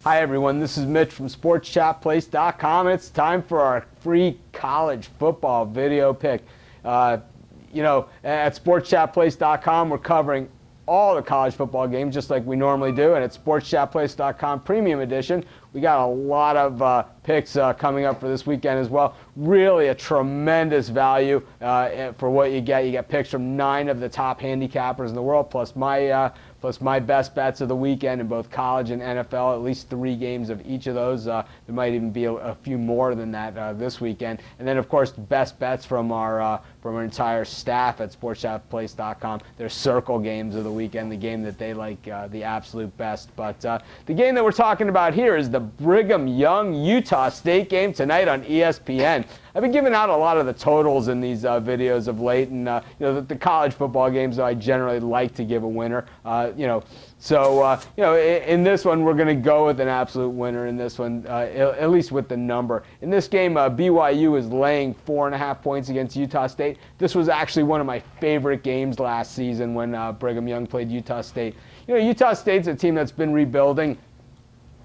Hi everyone, this is Mitch from SportsChatPlace.com. It's time for our free college football video pick. At SportsChatPlace.com we're covering all the college football games just like we normally do, and at SportsChatPlace.com Premium Edition we got a lot of picks coming up for this weekend as well. Really a tremendous value for what you get. You get picks from 9 of the top handicappers in the world, plus my best bets of the weekend in both college and NFL, at least 3 games of each of those. There might even be a few more than that this weekend. And then, of course, the best bets from our entire staff at SportsChatPlace.com. Their circle games of the weekend, the game that they like the absolute best. But the game that we're talking about here is the Brigham Young-Utah State game tonight on ESPN. I've been giving out a lot of the totals in these videos of late, and the college football games, I generally like to give a winner. In this one, we're going to go with an absolute winner in this one, at least with the number. In this game, BYU is laying 4.5 points against Utah State. This was actually one of my favorite games last season when Brigham Young played Utah State. Utah State's a team that's been rebuilding.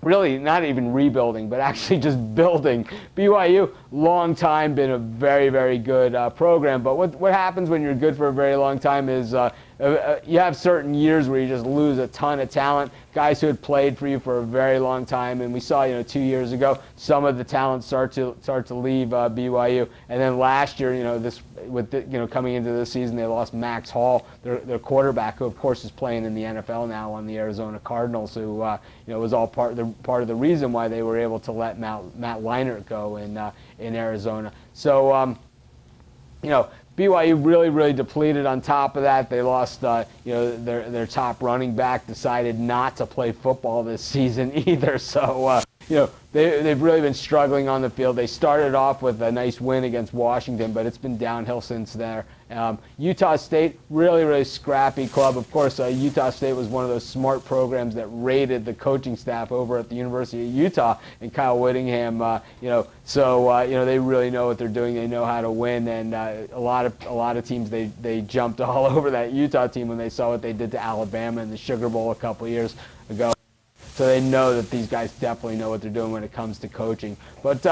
Really not even rebuilding, but actually just building. BYU, long time, been a very, very good program. But what happens when you're good for a very long time is you have certain years where you just lose a ton of talent, guys who had played for you for a very long time. And we saw, 2 years ago, some of the talent start to leave BYU. And then last year, coming into this season, they lost Max Hall, their quarterback, who of course is playing in the NFL now on the Arizona Cardinals, who was all part of the reason why they were able to let Matt Leinart go in Arizona. So BYU really, really depleted. On top of that, they lost their top running back, decided not to play football this season either. So they've really been struggling on the field. They started off with a nice win against Washington, but it's been downhill since there. Utah State, really, really scrappy club. Of course, Utah State was one of those smart programs that raided the coaching staff over at the University of Utah and Kyle Whittingham. They really know what they're doing. They know how to win, and a lot of teams they jumped all over that Utah team when they saw what they did to Alabama in the Sugar Bowl a couple years ago. So they know that these guys definitely know what they're doing when it comes to coaching. But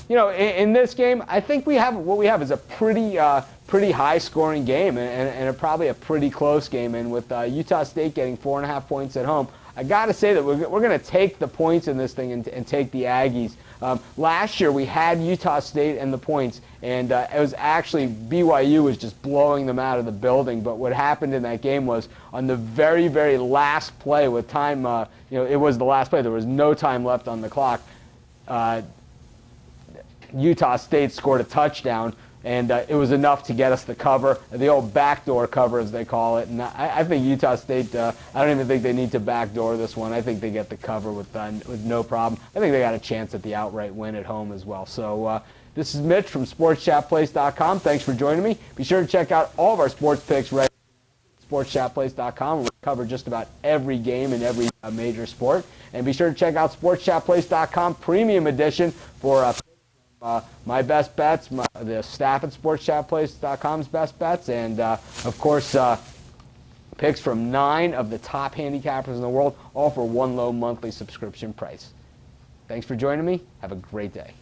in this game, I think what we have is a pretty high-scoring game and probably a pretty close game. And with Utah State getting 4.5 points at home, I got to say that we're going to take the points in this thing and take the Aggies. Last year we had Utah State and the points, and it was actually BYU was just blowing them out of the building. But what happened in that game was on the very, very last play with time, it was the last play. There was no time left on the clock. Utah State scored a touchdown, and it was enough to get us the cover, the old backdoor cover as they call it. And I think Utah State, I don't even think they need to backdoor this one. I think they get the cover with no problem. I think they got a chance at the outright win at home as well. So this is Mitch from SportsChatPlace.com. Thanks for joining me. Be sure to check out all of our sports picks right at SportsChatPlace.com. We cover just about every game in every major sport. And be sure to check out SportsChatPlace.com Premium Edition for my best bets, the staff at SportsChatPlace.com's best bets, and of course picks from 9 of the top handicappers in the world, all for one low monthly subscription price. Thanks for joining me. Have a great day.